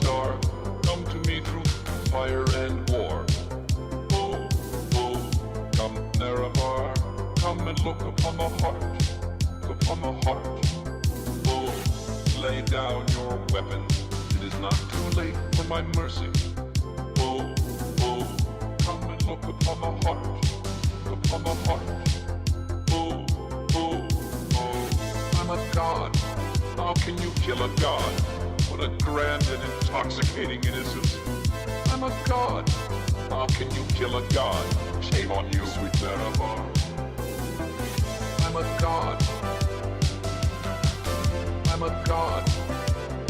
star, come to me through fire and war. Oh, oh, come Nerevar, come and look upon the heart, upon the heart. Oh, lay down your weapons, it is not too late for my mercy. Oh, oh, come and look upon the heart, upon the heart. Oh, oh, oh, I'm a god. How can you kill a god? What a grand and intoxicating innocence. I'm a god. How can you kill a god? Shame on you, sweet Nerevar. I'm a god. I'm a god.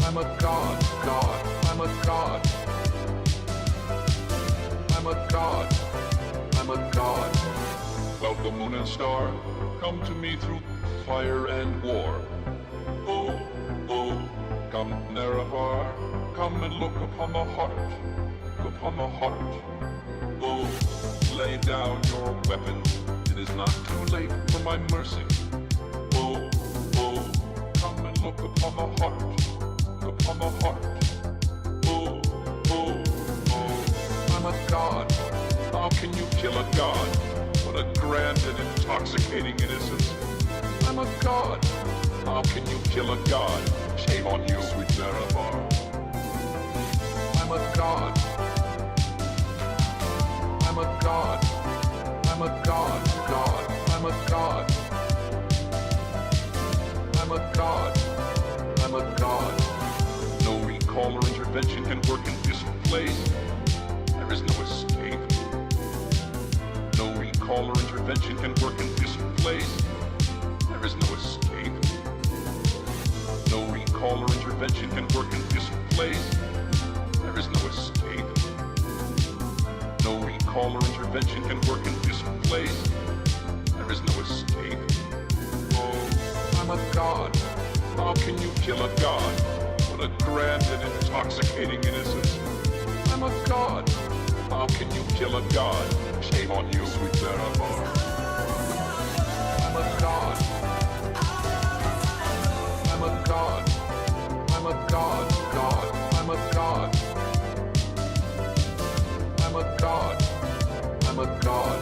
I'm a god, god. I'm a god. I'm a god. I'm a god. Welcome, moon and star. Come to me through fire and war. Oh, oh, come Nerevar, come and look upon the heart, upon the heart. Oh, lay down your weapons, it is not too late for my mercy. Oh, oh, come and look upon the heart, upon the heart. Oh, oh, oh, I'm a god. How can you kill a god? What a grand and intoxicating innocence. I'm a god. How can you kill a god? Shame on you, sweet Nerevar. I'm a god. I'm a god. I'm a god, god. I'm a god. I'm a god. I'm a god. No recall or intervention can work in this place. There is no escape. No recall or intervention can work in this place. There is no escape. No recall or intervention can work in this place. There is no escape. No recall or intervention can work in this place. There is no escape. Oh, I'm a god. How can you kill a god? What a grand and intoxicating innocence. I'm a god. How can you kill a god? Shame on you, sweet Nerevar. I'm a god. I'm a god. I'm a god, god. I'm a god. I'm a god. I'm a god.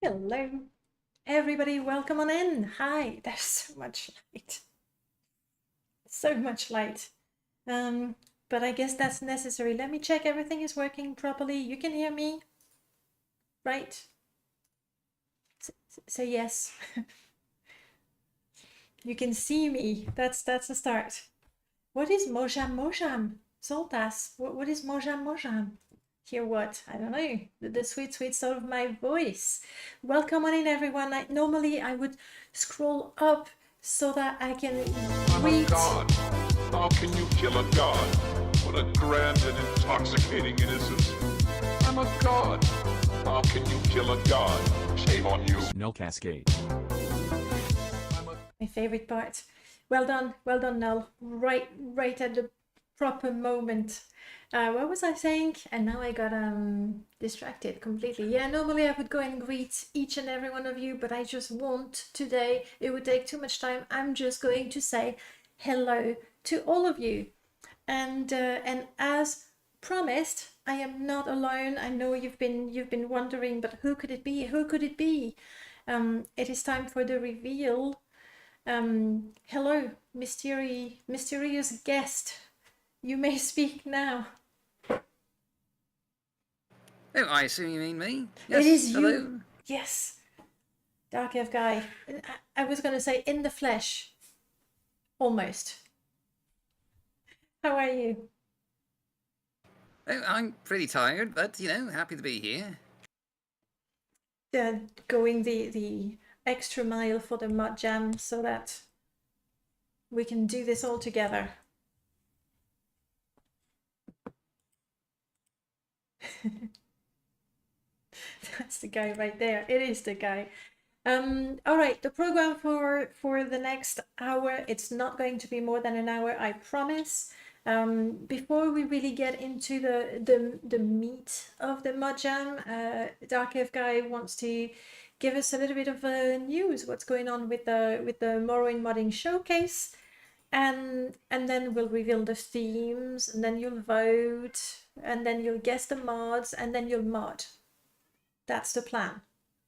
Hello, everybody. Welcome on in. Hi. There's so much light. So much light. But I guess that's necessary. Let me check everything is working properly. You can hear me, right? Say yes. You can see me. That's a start. What is Modjam Modjam? Zoltas. What is Modjam Modjam? Hear what? I don't know. The sweet sound of my voice. Welcome on in, everyone. Normally I would scroll up so that I can read. I'm a god. How can you kill a god? What a grand and intoxicating innocence. I'm a god. How can you kill a god? Shame on you. Null cascade. My favorite part. Well done, Null. Right at the proper moment. What was I saying? And now I got distracted completely. Yeah, normally I would go and greet each and every one of you, but I just won't today. It would take too much time. I'm just going to say hello to all of you. And as promised, I am not alone. I know you've been wondering, but who could it be? Who could it be? It is time for the reveal. Hello, mysterious guest. You may speak now. Oh, I assume you mean me? Yes, It is hello. you. Yes. Dark Elf guy. I was going to say in the flesh. Almost. How are you? Oh, I'm pretty tired, but, happy to be here. Going the extra mile for the Modjam so that we can do this all together. That's the guy right there. It is the guy. All right, the program for the next hour, it's not going to be more than an hour, I promise. Before we really get into the meat of the Modjam, Dark Elf guy wants to give us a little bit of news, what's going on with the Morrowind modding showcase, and then we'll reveal the themes, and then you'll vote, and then you'll guess the mods, and then you'll mod. That's the plan.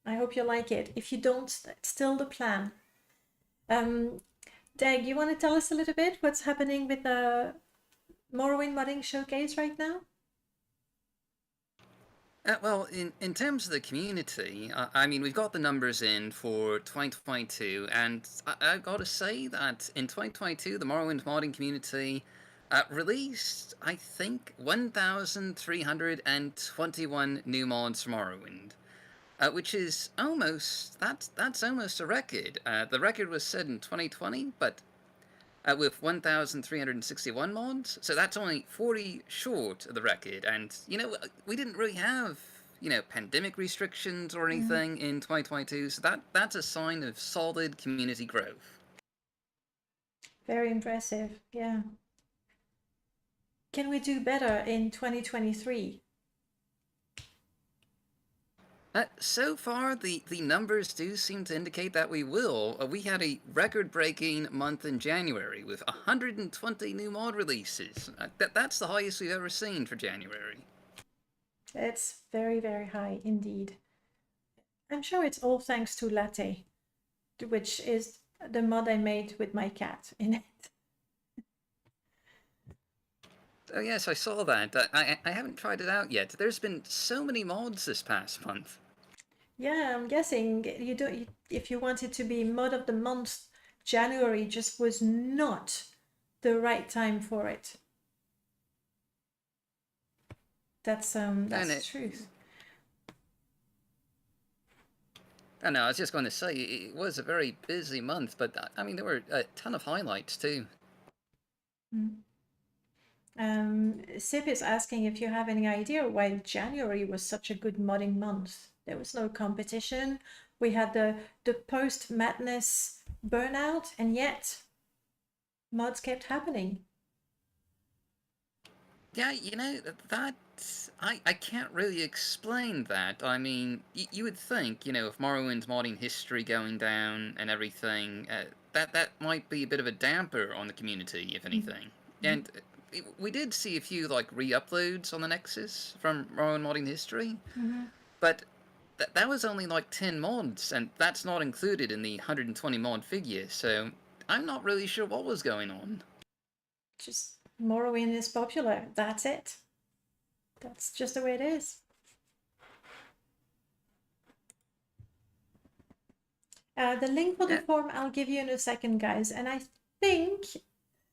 I hope you like it. If you don't, that's still the plan. Dag, you want to tell us a little bit what's happening with the Morrowind modding showcase right now? Well, in terms of the community, I mean, we've got the numbers in for 2022, and I've got to say that in 2022, the Morrowind modding community released, I think, 1,321 new mods for Morrowind. Which is almost, that's almost a record. The record was set in 2020, but with 1,361 mods, so that's only 40 short of the record. And, we didn't really have, pandemic restrictions or anything in 2022, so that's a sign of solid community growth. Very impressive, yeah. Can we do better in 2023? So far, the numbers do seem to indicate that we will. We had a record-breaking month in January with 120 new mod releases. That's the highest we've ever seen for January. It's very, very high indeed. I'm sure it's all thanks to Latte, which is the mod I made with my cat in it. Oh yes, I saw that. I haven't tried it out yet. There's been so many mods this past month. Yeah, I'm guessing if you wanted to be mod of the month, January just was not the right time for it. That's the truth. I know, I was just going to say, it was a very busy month, but I mean, there were a ton of highlights too. Sip is asking if you have any idea why January was such a good modding month. There was no competition. We had the post-madness burnout, and yet mods kept happening. Yeah, that I can't really explain that. I mean, you would think, if Morrowind's modding history going down and everything, that might be a bit of a damper on the community, if anything. And we did see a few, re-uploads on the Nexus from Morrowind modding history, but that was only like 10 mods, and that's not included in the 120 mod figure, so I'm not really sure what was going on. Just Morrowind is popular. That's it. That's just the way it is. The link for the form I'll give you in a second, guys. And I think,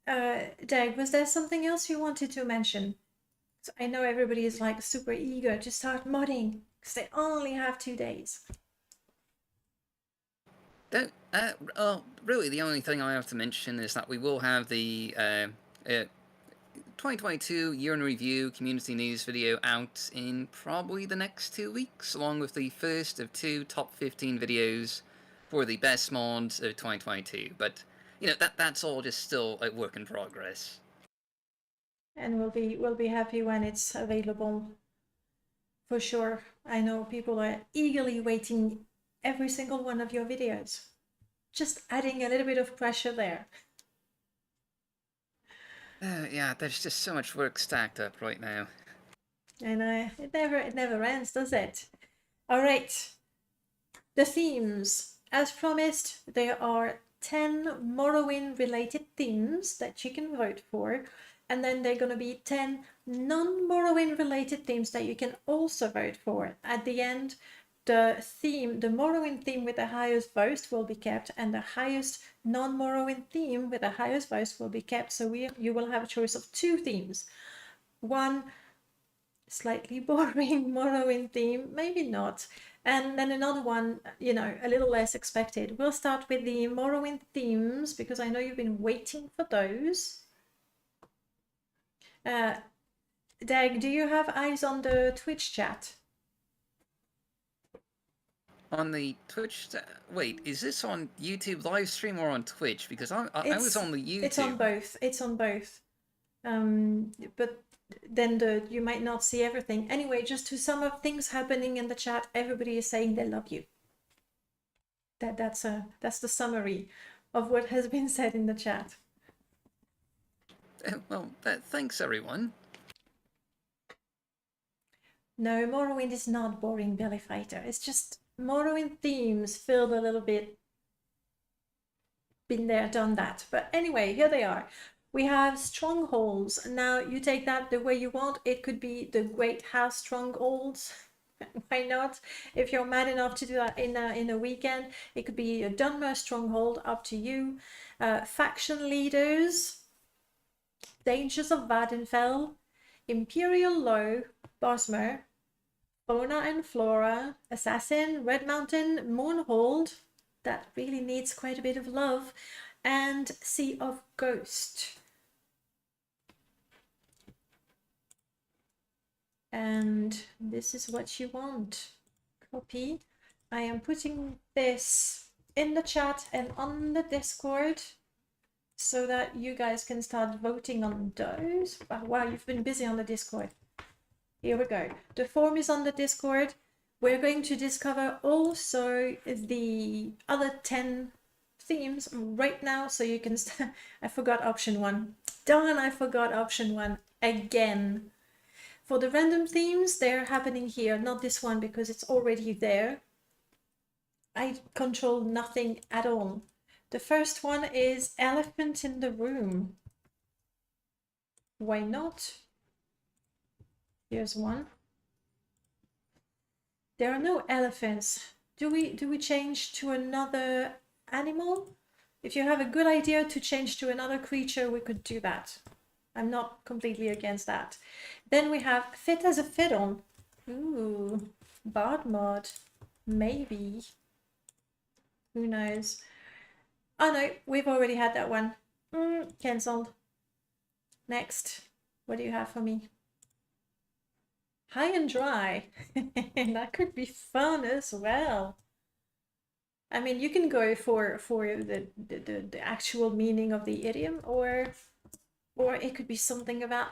Dag, was there something else you wanted to mention? So I know everybody is like super eager to start modding because they only have 2 days. Really, the only thing I have to mention is that we will have the 2022 Year in Review community news video out in probably the next 2 weeks, along with the first of 2 top 15 videos for the best mods of 2022. But you know, that's all just still a work in progress. And we'll be happy when it's available, for sure. I know people are eagerly waiting every single one of your videos. Just adding a little bit of pressure there. Yeah, there's just so much work stacked up right now. And it never ends, does it? All right. The themes. As promised, there are 10 Morrowind related themes that you can vote for. And then there are going to be 10 non-Morrowind related themes that you can also vote for. At the end, the Morrowind theme with the highest votes will be kept, and the highest non-Morrowind theme with the highest votes will be kept. So you will have a choice of 2 themes. One slightly boring Morrowind theme, maybe not. And then another one, you know, a little less expected. We'll start with the Morrowind themes because I know you've been waiting for those. Dag, do you have eyes on the Twitch chat? On the Twitch, wait, is this on YouTube live stream or on Twitch? Because I was on the YouTube. It's on both. It's on both. But then you might not see everything. Anyway, just to sum up things happening in the chat, everybody is saying they love you. That's the summary of what has been said in the chat. Well, thanks everyone. No, Morrowind is not boring, Billy Fighter. It's just Morrowind themes filled a little bit. Been there, done that. But anyway, here they are. We have strongholds. Now you take that the way you want. It could be the Great House strongholds. Why not? If you're mad enough to do that in a weekend, it could be a Dunmer stronghold. Up to you. Faction leaders. Dangers of Vvardenfell. Imperial Low. Bosmer. Fauna and Flora. Assassin. Red Mountain. Mournhold. That really needs quite a bit of love. And Sea of Ghost. And this is what you want. Copy. I am putting this in the chat and on the Discord so that you guys can start voting on those. Oh, wow, you've been busy on the Discord. Here we go. The form is on the Discord. We're going to discover also the other 10 themes right now, so you can I forgot option 1. Darn, I forgot option 1 again. For the random themes, they're happening here, not this one because it's already there. I control nothing at all. The first one is Elephant in the Room. Why not? Here's one. There are no elephants. Do we change to another animal? If you have a good idea to change to another creature, we could do that. I'm not completely against that. Then we have Fit as a Fiddle. Ooh, Bard mod. Maybe. Who knows? Oh no, we've already had that one. Cancelled. Next. What do you have for me? High and Dry. That could be fun as well. I mean, you can go for the actual meaning of the idiom, or it could be something about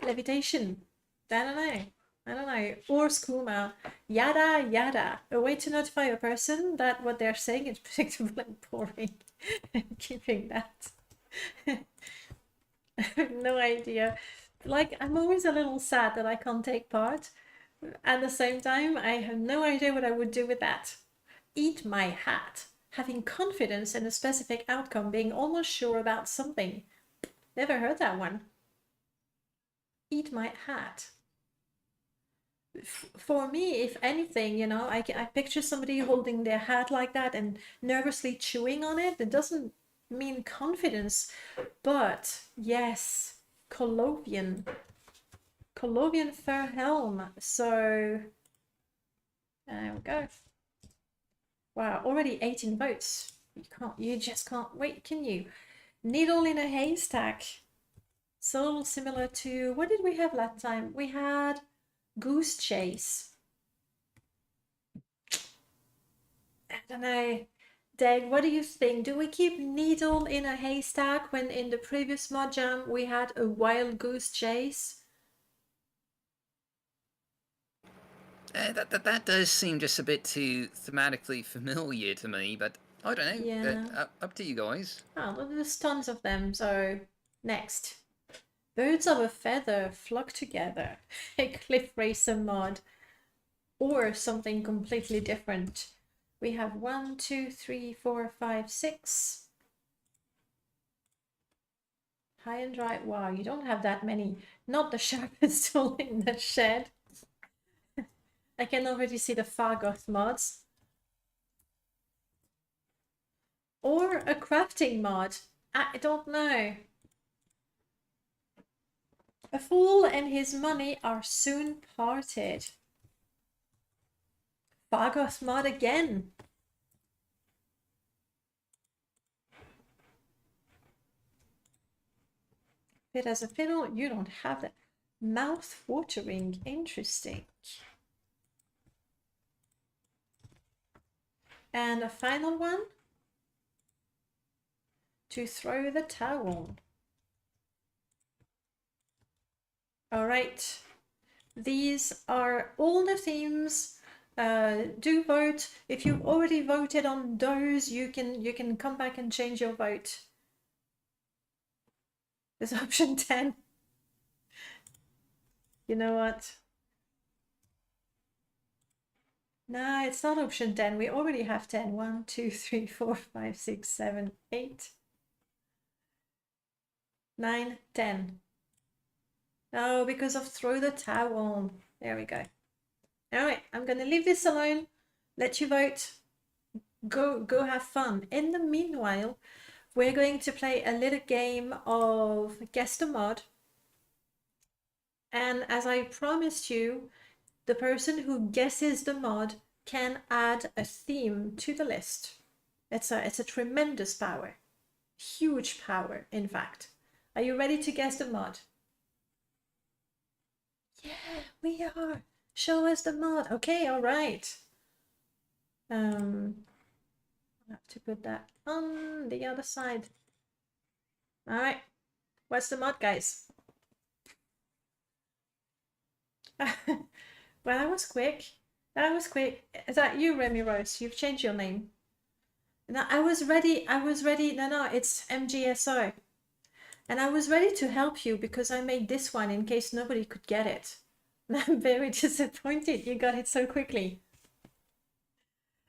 levitation. I don't know. Or skooma. Yada yada. A way to notify a person that what they're saying is predictable and boring. Keeping that. I have no idea. Like, I'm always a little sad that I can't take part. At the same time, I have no idea what I would do with that. Eat my hat. Having confidence in a specific outcome, being almost sure about something. Never heard that one. Eat my hat. For me, if anything, you know, I picture somebody holding their hat like that and nervously chewing on it. It doesn't mean confidence, but yes, Colovian fur helm. So there we go. Wow, already 18 votes. You just can't wait, can you? Needle in a haystack. So similar to, what did we have last time? We had Goose Chase. I don't know. Deg, what do you think? Do we keep needle in a haystack when in the previous Modjam we had a wild goose chase? That does seem just a bit too thematically familiar to me, but I don't know. Yeah. Up to you guys. Oh, well, there's tons of them. So next, birds of a feather flock together. A cliff racer mod, or something completely different. We have 1, 2, 3, 4, 5, 6. High and dry. Wow, you don't have that many. Not the sharpest tool in the shed. I can already see the Fargoth mods. Or a crafting mod. I don't know. A fool and his money are soon parted. Fargoth mod again. Fit as a fiddle, you don't have that. Mouth watering, interesting. And a final one. To throw the towel. All right. These are all the themes. Do vote. If you've already voted on those, you can come back and change your vote. There's option 10. You know what? No, it's not option 10. We already have 10. 1, 2, 3, 4, 5, 6, 7, 8, 9, 10. No, because of throw the towel. There we go. All right, I'm going to leave this alone. Let you vote. Go have fun. In the meanwhile, we're going to play a little game of Guess the Mod. And as I promised you, the person who guesses the mod can add a theme to the list. It's a tremendous power. Huge power, in fact. Are you ready to guess the mod? Yeah, we are. Show us the mod. Okay, all right. I'll have to put that on the other side. All right. What's the mod, guys? Well, that was quick. That was quick. Is that you, Remy Rose? You've changed your name. No, I was ready. No, it's MGSO. And I was ready to help you because I made this one in case nobody could get it. And I'm very disappointed you got it so quickly.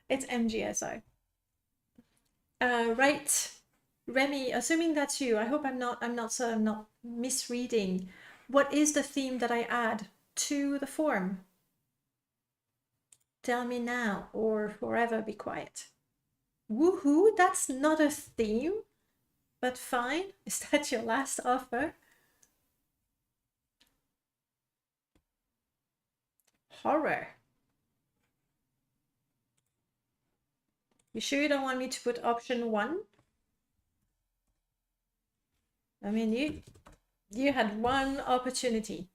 It's MGSO. Right. Remy, assuming that's you, I hope I'm not misreading. What is the theme that I add to the form? Tell me now or forever be quiet. Woohoo, that's not a theme, but fine. Is that your last offer? Horror. You sure you don't want me to put option 1? I mean, you had one opportunity.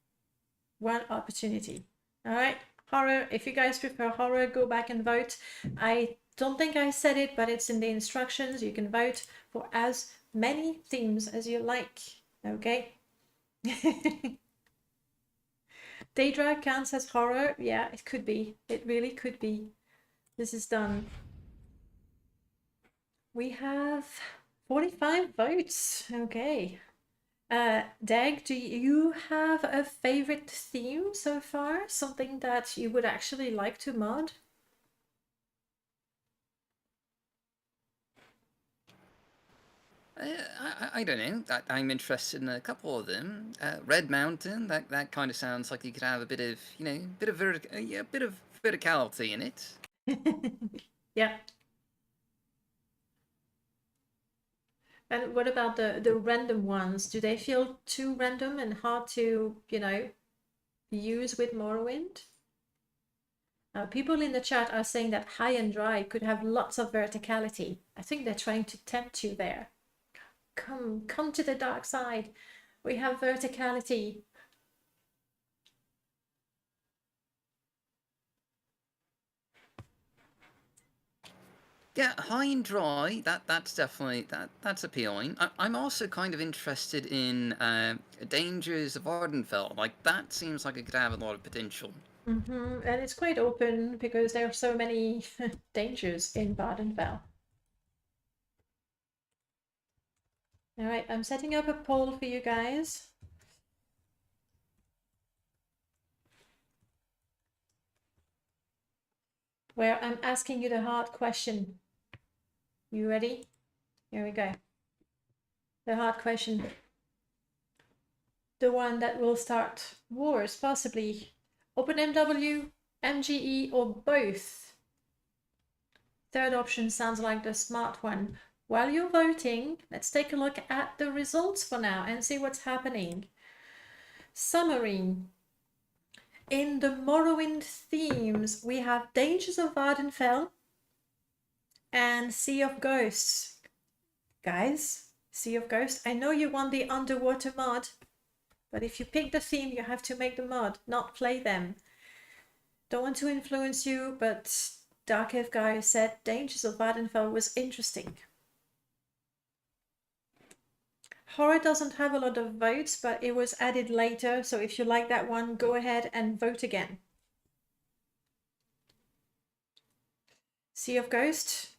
One opportunity. All right, horror. If you guys prefer horror, go back and vote. I don't think I said it, but it's in the instructions. You can vote for as many themes as you like. Okay. Daedra counts as horror. Yeah, it could be. It really could be. This is done. We have 45 votes. Okay. Dag, do you have a favorite theme so far? Something that you would actually like to mod? I don't know. I'm interested in a couple of them. Red Mountain. That kind of sounds like you could have a bit of yeah, bit of verticality in it. Yeah. And what about the random ones? Do they feel too random and hard to, use with Morrowind? People in the chat are saying that high and dry could have lots of verticality. I think they're trying to tempt you there. Come to the dark side. We have verticality. Yeah, high and dry. That's definitely that's appealing. I'm also kind of interested in dangers of Ardenfell. Like that seems like it could have a lot of potential. And it's quite open because there are so many dangers in Vardenfell. All right, I'm setting up a poll for you guys. Where I'm asking you the hard question. You ready? Here we go. The hard question. The one that will start wars, possibly. OpenMW, MGE, or both. Third option sounds like the smart one. While you're voting, let's take a look at the results for now and see what's happening. Summary. In the Morrowind themes, we have Dangers of Vardenfell and Sea of Ghosts. Guys, Sea of Ghosts, I know you want the underwater mod, but if you pick the theme, you have to make the mod, not play them. Don't want to influence you, but Dark Elf Guy said Dangers of Vardenfell was interesting. Horror doesn't have a lot of votes, but it was added later, so if you like that one, go ahead and vote again. Sea of Ghost,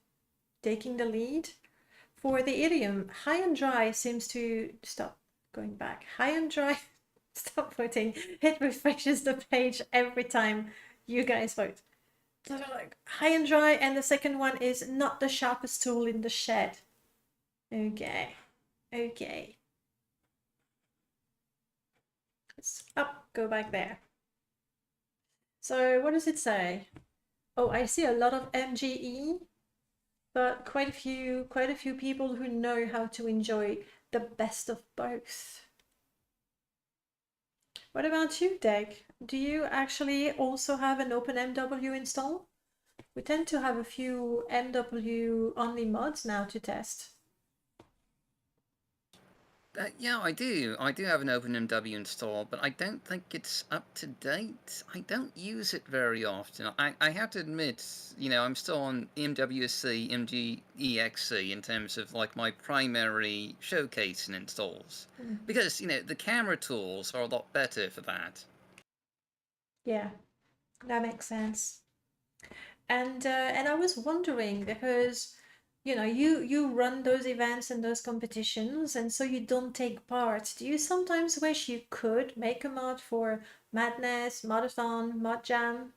taking the lead. For the idiom, high and dry seems to stop going back. High and dry, stop voting. It refreshes the page every time you guys vote. So like high and dry, and the second one is not the sharpest tool in the shed. Okay. Let's go back there. So what does it say? Oh, I see a lot of MGE, but quite a few people who know how to enjoy the best of both. What about you, Deg? Do you actually also have an OpenMW install? We tend to have a few MW only mods now to test. Yeah, I do. I do have an OpenMW installed, but I don't think it's up to date. I don't use it very often. I have to admit, I'm still on MWSC, MGEXC in terms of like my primary showcase and installs. Because, the camera tools are a lot better for that. Yeah, that makes sense. And I was wondering because you run those events and those competitions, and so you don't take part. Do you sometimes wish you could make a mod for Madness, Modathon, Modjam?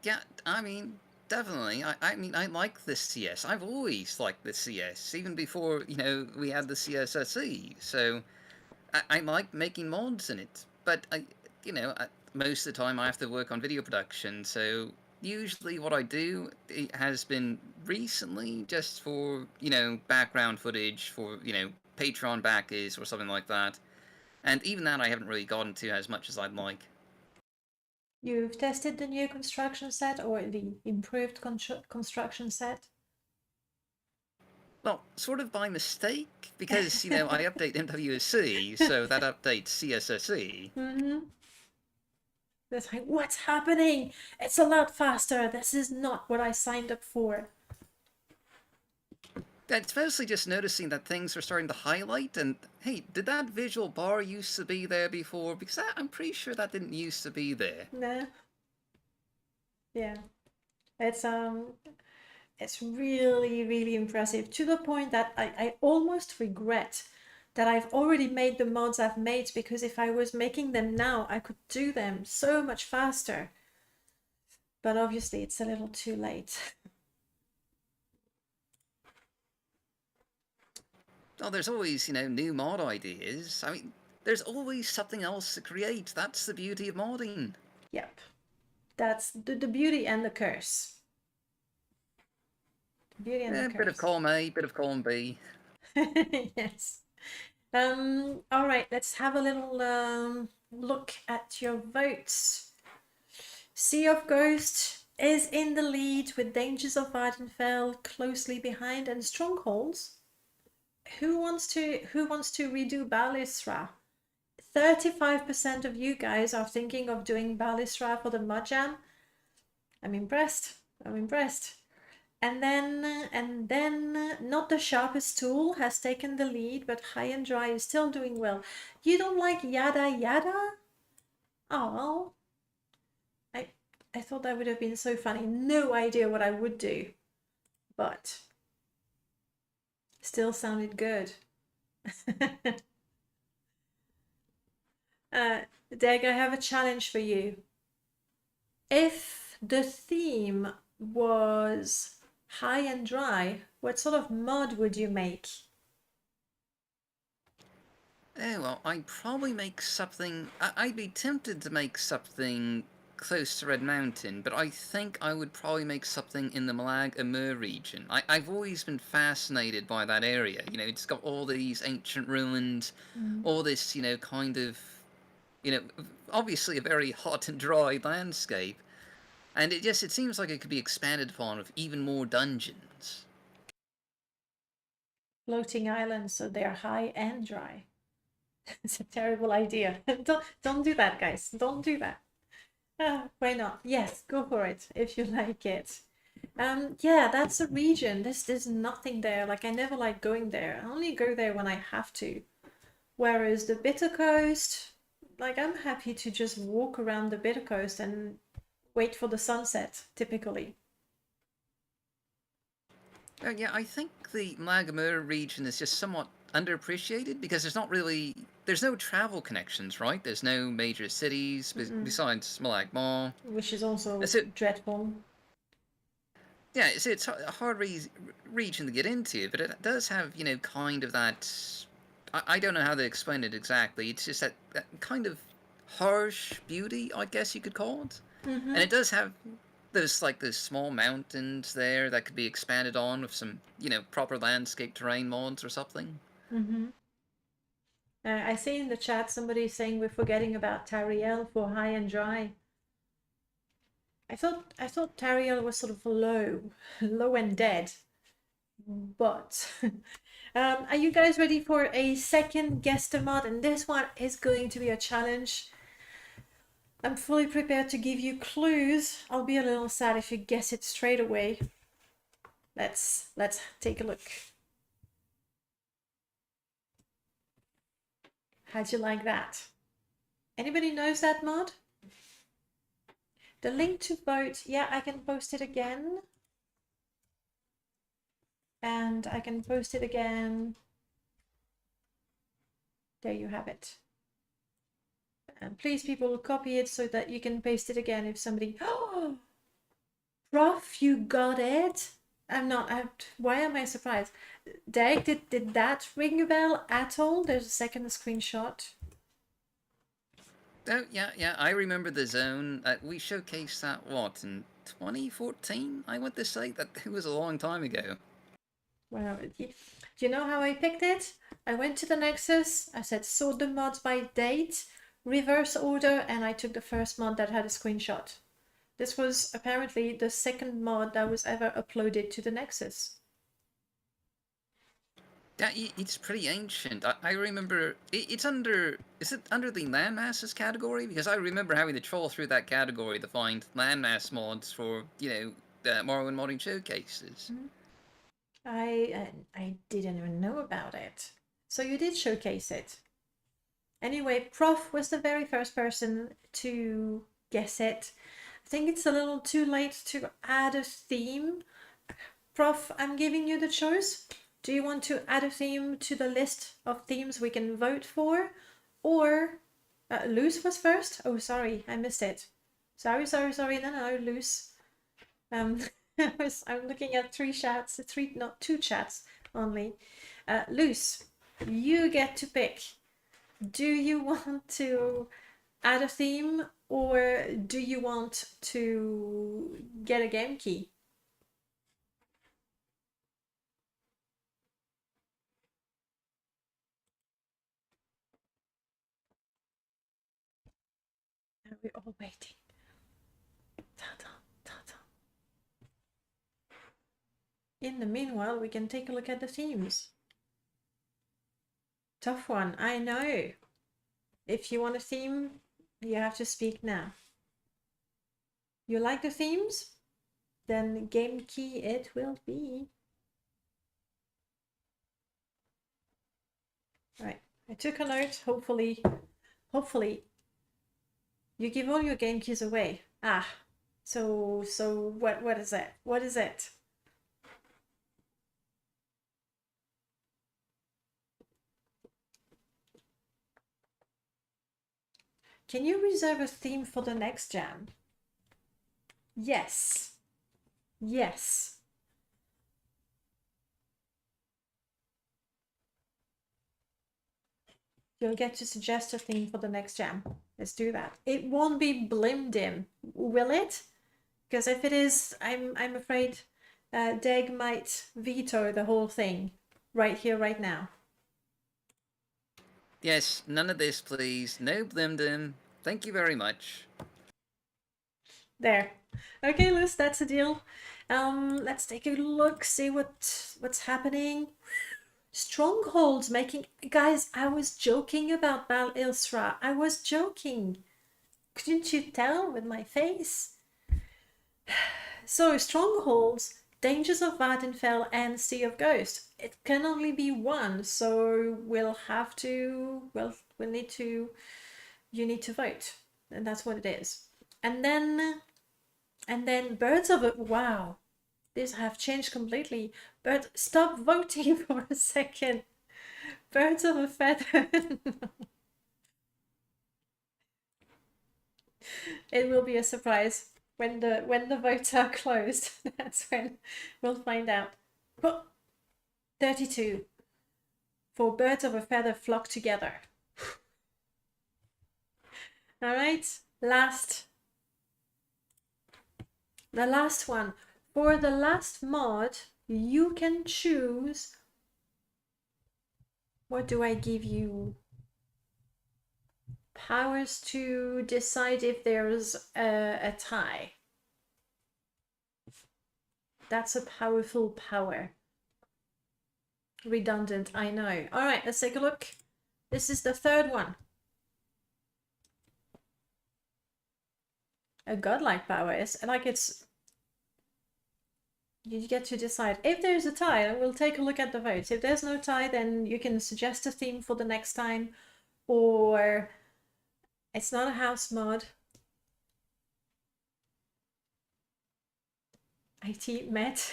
Yeah, I mean, definitely. I like this CS. I've always liked the CS, even before, we had the CSSE. So I like making mods in it. But, most of the time I have to work on video production. So usually what I do it has been recently just for, background footage for, Patreon backers or something like that. And even that I haven't really gotten to as much as I'd like. You've tested the new construction set or the improved construction set? Well, sort of by mistake, because, I update MWSC, so that updates CSSE. It's like, what's happening? It's a lot faster. This is not what I signed up for. It's mostly just noticing that things are starting to highlight, and hey, did that visual bar used to be there before? Because I'm pretty sure that didn't used to be there. Nah. Yeah. It's It's really, really impressive, to the point that I almost regret that I've already made the mods I've made, because if I was making them now, I could do them so much faster. But obviously it's a little too late. Oh, there's always, new mod ideas. I mean, there's always something else to create. That's the beauty of modding. Yep. That's the beauty and the curse. The beauty and the curse. Bit of column A, bit of column B. Yes. All right, let's have a little look at your votes. Sea of Ghost is in the lead with Dangers of Vardenfell closely behind, and Strongholds. Who wants to redo Balisra? 35% of you guys are thinking of doing Balisra for the Modjam. I'm impressed. And then Not the Sharpest Tool has taken the lead, but High and Dry is still doing well. You don't like Yada Yada? Oh, I thought that would have been so funny. No idea what I would do, but still sounded good. Deg, I have a challenge for you. If the theme was High and Dry, what sort of mod would you make? Well, I'd probably make something... I'd be tempted to make something close to Red Mountain, but I think I would probably make something in the Malag Amur region. I've always been fascinated by that area. It's got all these ancient ruins, all this, kind of, obviously a very hot and dry landscape. And it seems like it could be expanded upon with even more dungeons. Floating islands, so they're high and dry. It's a terrible idea. Don't do that, guys. Don't do that. Why not? Yes, go for it if you like it. Yeah, that's a region. There's nothing there. Like, I never like going there. I only go there when I have to. Whereas the Bitter Coast, like, I'm happy to just walk around the Bitter Coast and wait for the sunset, typically. Yeah, I think the Malag Amur region is just somewhat underappreciated because there's no travel connections, right? There's no major cities besides Malag Mall. Which is also dreadful. Yeah, it's a hard region to get into, but it does have, kind of that... I don't know how to explain it exactly. It's just that kind of harsh beauty, I guess you could call it. And it does have those small mountains there that could be expanded on with some, proper landscape terrain mods or something. I see in the chat somebody saying we're forgetting about Tariel for High and Dry. I thought Tariel was sort of low and dead. But are you guys ready for a second guest mod? And this one is going to be a challenge. I'm fully prepared to give you clues. I'll be a little sad if you guess it straight away. Let's take a look. How'd you like that? Anybody knows that mod? The link to vote, yeah, I can post it again. And I can post it again. There you have it. And please, people, copy it so that you can paste it again if somebody... Oh! Prof, you got it? Why am I surprised? Derek, did that ring a bell at all? There's a second screenshot. Oh, yeah, I remember the zone. We showcased that, in 2014? I want to say that it was a long time ago. Well, do you know how I picked it? I went to the Nexus, I said sort the mods by date, reverse order, and I took the first mod that had a screenshot. This was apparently the second mod that was ever uploaded to the Nexus. Yeah, it's pretty ancient. I remember it's under... Is it under the landmasses category? Because I remember having to troll through that category to find landmass mods for, the Morrowind modding showcases. I didn't even know about it. So you did showcase it. Anyway, Prof was the very first person to guess it. I think it's a little too late to add a theme. Prof, I'm giving you the choice. Do you want to add a theme to the list of themes we can vote for? Or, Luce was first? Oh, sorry, I missed it. Sorry. No, Luce. I'm looking at two chats only. Luce, you get to pick. Do you want to add a theme or do you want to get a game key? Are we all waiting? In the meanwhile, we can take a look at the themes. Tough one, I know. If you want a theme, you have to speak now. You like the themes? Then game key it will be. Right, I took a note. Hopefully, you give all your game keys away. Ah, so what is it? What is it? Can you reserve a theme for the next jam? Yes. Yes. You'll get to suggest a theme for the next jam. Let's do that. It won't be Blimdim, will it? Because if it is, I'm afraid Deg might veto the whole thing right here, right now. Yes, none of this, please. No Blimdim. Thank you very much. There. Okay, Liz, that's a deal. Let's take a look, see what's happening. Strongholds making... Guys, I was joking about Bal Ilsra. I was joking. Couldn't you tell with my face? So, Strongholds, Dangers of Vardenfell and Sea of Ghost. It can only be one, so we'll have to... Well, we'll need to... You need to vote. And that's what it is. And then Birds of a... Wow. These have changed completely. But stop voting for a second. Birds of a feather. It will be a surprise when the votes are closed. That's when we'll find out. But 32 for Birds of a Feather Flock Together. All right, the last one. For the last mod, you can choose. What do I give you? Powers to decide if there's a tie. That's a powerful power. Redundant, I know. All right, let's take a look. This is the third one. A godlike power is like it's... You get to decide. If there's a tie, we'll take a look at the votes. If there's no tie, then you can suggest a theme for the next time. Or it's not a house mod. IT met.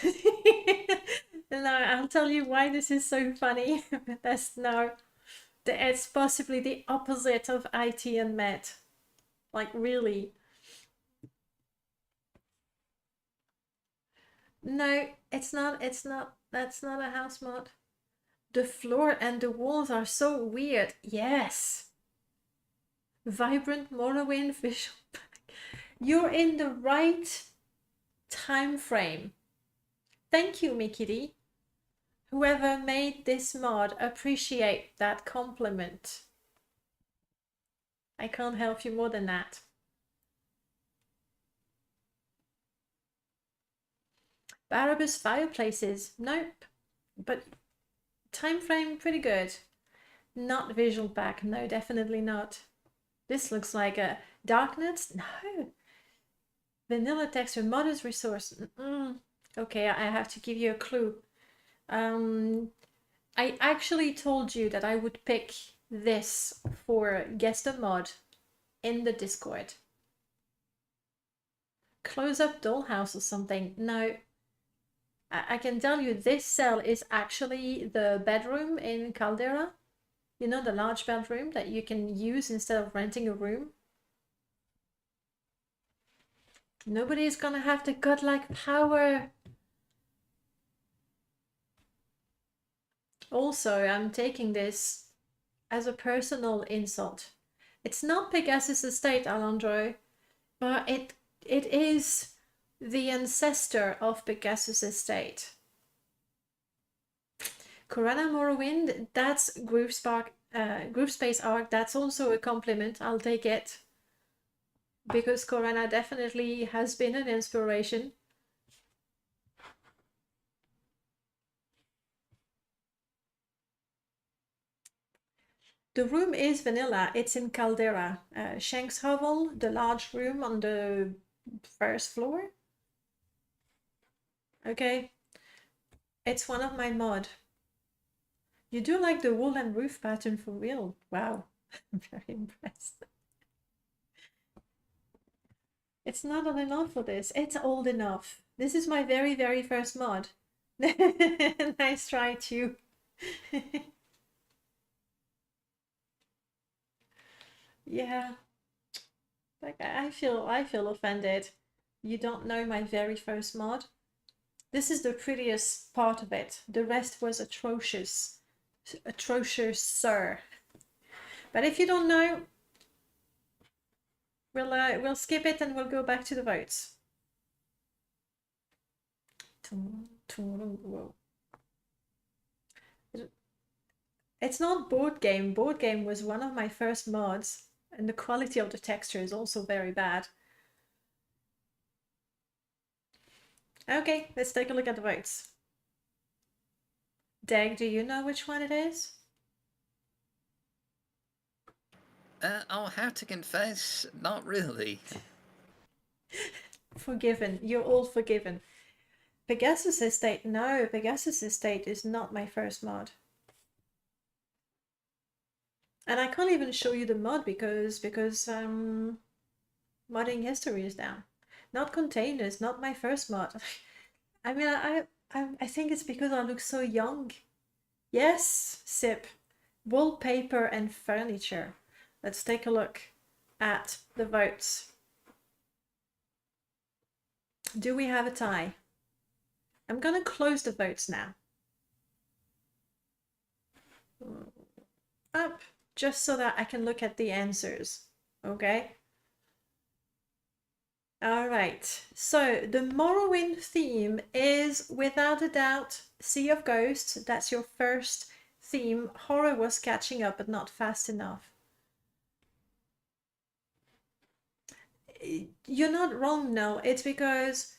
No, I'll tell you why this is so funny. It's possibly the opposite of IT and met. Like, really. No, it's not. That's not a house mod. The floor and the walls are so weird. Yes. Vibrant Morrowind visual pack. You're in the right time frame. Thank you, Mickey D. Whoever made this mod, appreciate that compliment. I can't help you more than that. Barabbas fireplaces. Nope. But time frame pretty good. Not visual pack. No, definitely not. This looks like a darkness. No. Vanilla texture. Modest resource. Okay, I have to give you a clue. I actually told you that I would pick this for guest a mod in the Discord. Close up dollhouse or something. No. I can tell you this cell is actually the bedroom in Caldera. You know, the large bedroom that you can use instead of renting a room. Nobody's gonna have the godlike power. Also, I'm taking this as a personal insult. It's not Pegasus Estate, Alondro, but it is the ancestor of Pegasus Estate. Corona Morrowind, that's Groove Space Arc, that's also a compliment, I'll take it. Because Corona definitely has been an inspiration. The room is vanilla, it's in Caldera. Shank's Hovel, the large room on the first floor. Okay, it's one of my mod. You do like the wool and roof pattern for real? Wow, I'm very impressed. It's not old enough for this. It's old enough. This is my very, very first mod. Nice try too. Yeah. Like I feel offended. You don't know my very first mod. This is the prettiest part of it. The rest was atrocious. Atrocious, sir. But if you don't know, we'll skip it and we'll go back to the votes. Whoa. It's not board game. Board game was one of my first mods, and the quality of the texture is also very bad. Okay, let's take a look at the votes. Dag, do you know which one it is? I'll have to confess, not really. Forgiven. You're all forgiven. Pegasus Estate. No, Pegasus Estate is not my first mod. And I can't even show you the mod because modding history is down. Not containers, not my first mod. I mean, I think it's because I look so young. Yes, Sip. Wallpaper and furniture. Let's take a look at the votes. Do we have a tie? I'm gonna close the votes now. Up, just so that I can look at the answers, okay? All right, so the Morrowind theme is without a doubt Sea of Ghosts. That's your first theme. Horror was catching up, but not fast enough. You're not wrong, no. It's because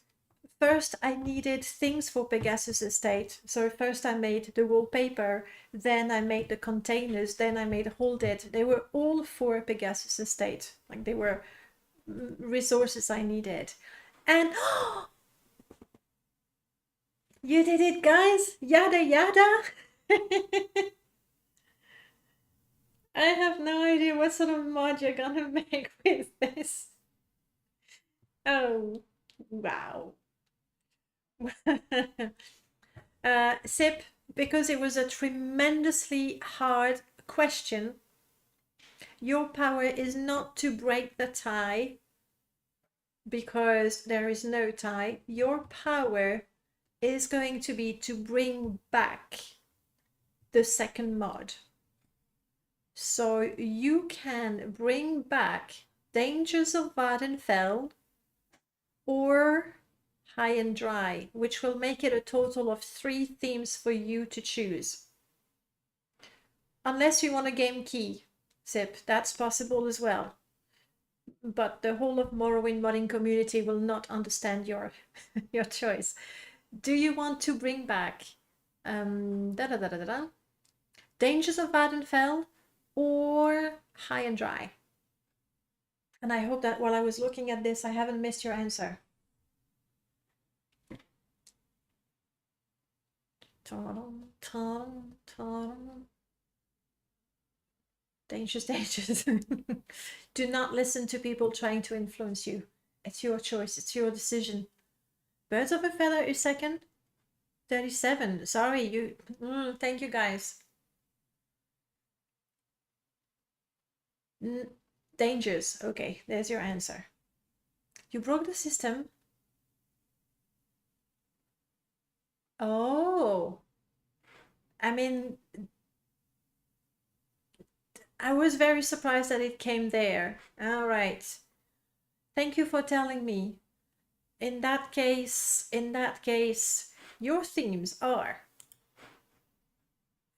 first I needed things for Pegasus Estate. So first I made the wallpaper, then I made the containers, then I made Hold It. They were all for Pegasus Estate. Like they were resources I needed. And you did it, guys! Yada yada! I have no idea what sort of mod you're gonna make with this. Oh, wow. Sip, because it was a tremendously hard question, your power is not to break the tie, because there is no tie. Your power is going to be to bring back the second mod. So you can bring back Dangers of Vardenfell or High and Dry, which will make it a total of 3 themes for you to choose. Unless you want a game key, Sip, that's possible as well. But the whole of Morrowind modding community will not understand your your choice. Do you want to bring back Dangers of Vardenfell or High and Dry? And I hope that while I was looking at this, I haven't missed your answer. Dangerous, dangerous. Do not listen to people trying to influence you. It's your choice. It's your decision. Birds of a Feather is second. 37. Sorry, you. Thank you, guys. Dangers. Okay, there's your answer. You broke the system. Oh. I mean, I was very surprised that it came there. All right. Thank you for telling me. In that case, your themes are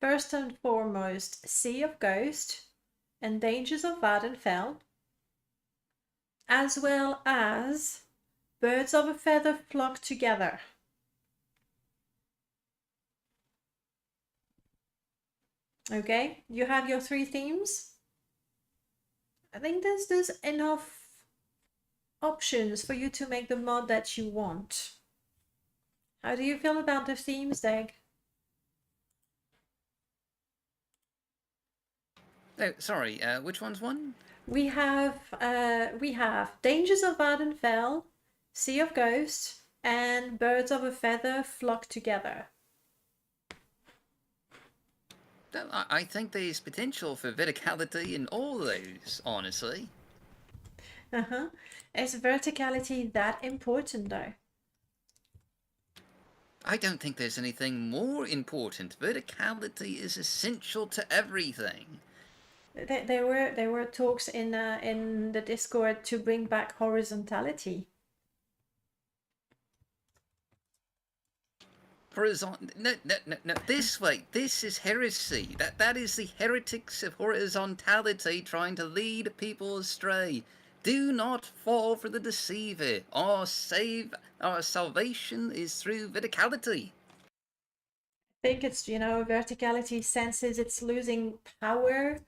first and foremost Sea of Ghost and Dangers of Vardenfell, as well as Birds of a Feather Flock Together. Okay, you have your 3 themes. I think there's enough options for you to make the mod that you want. How do you feel about the themes, Dag? Oh, sorry. Which one's one? We have Dangers of Vardenfell, Sea of Ghosts, and Birds of a Feather Flock Together. I think there's potential for verticality in all those, honestly. Is verticality that important, though? I don't think there's anything more important. Verticality is essential to everything. There were talks in the Discord to bring back horizontality. No. This way. This is heresy. That is the heretics of horizontality trying to lead people astray. Do not fall for the deceiver. Our salvation is through verticality. I think it's, verticality senses it's losing power.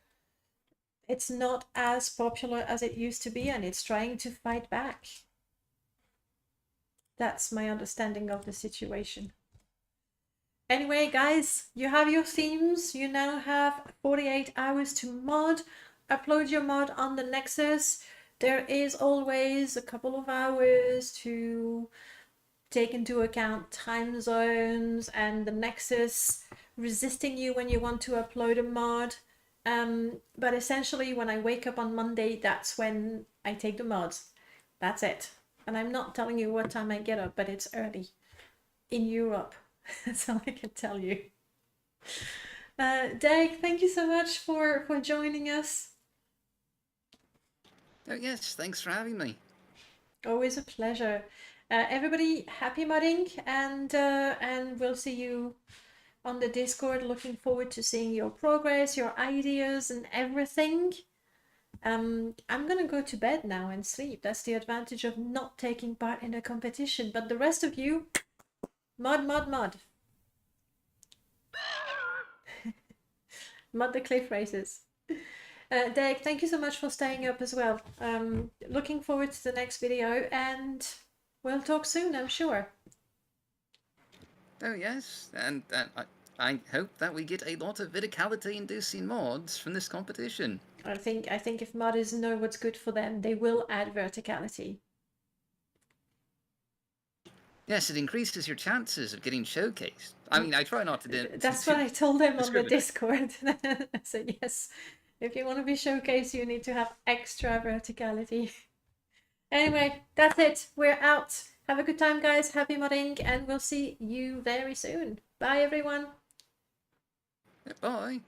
It's not as popular as it used to be, and it's trying to fight back. That's my understanding of the situation. Anyway, guys, you have your themes. You now have 48 hours to mod. Upload your mod on the Nexus. There is always a couple of hours to take into account time zones and the Nexus resisting you when you want to upload a mod. But essentially, when I wake up on Monday, that's when I take the mods. That's it. And I'm not telling you what time I get up, but it's early in Europe. That's all I can tell you. Dag, thank you so much for joining us. Oh yes, thanks for having me. Always a pleasure. Everybody, happy modding, and we'll see you on the Discord. Looking forward to seeing your progress, your ideas, and everything. I'm gonna go to bed now and sleep. That's the advantage of not taking part in a competition. But the rest of you, mod. Mod the cliff races. Dag, thank you so much for staying up as well. Looking forward to the next video, and we'll talk soon, I'm sure. Oh yes, and I hope that we get a lot of verticality-inducing mods from this competition. I think if modders know what's good for them, they will add verticality. Yes, it increases your chances of getting showcased. I mean, I try not to. That's what I told them on the Discord. I said, yes, if you want to be showcased, you need to have extra verticality. Anyway, that's it. We're out. Have a good time, guys. Happy modding, and we'll see you very soon. Bye, everyone. Bye.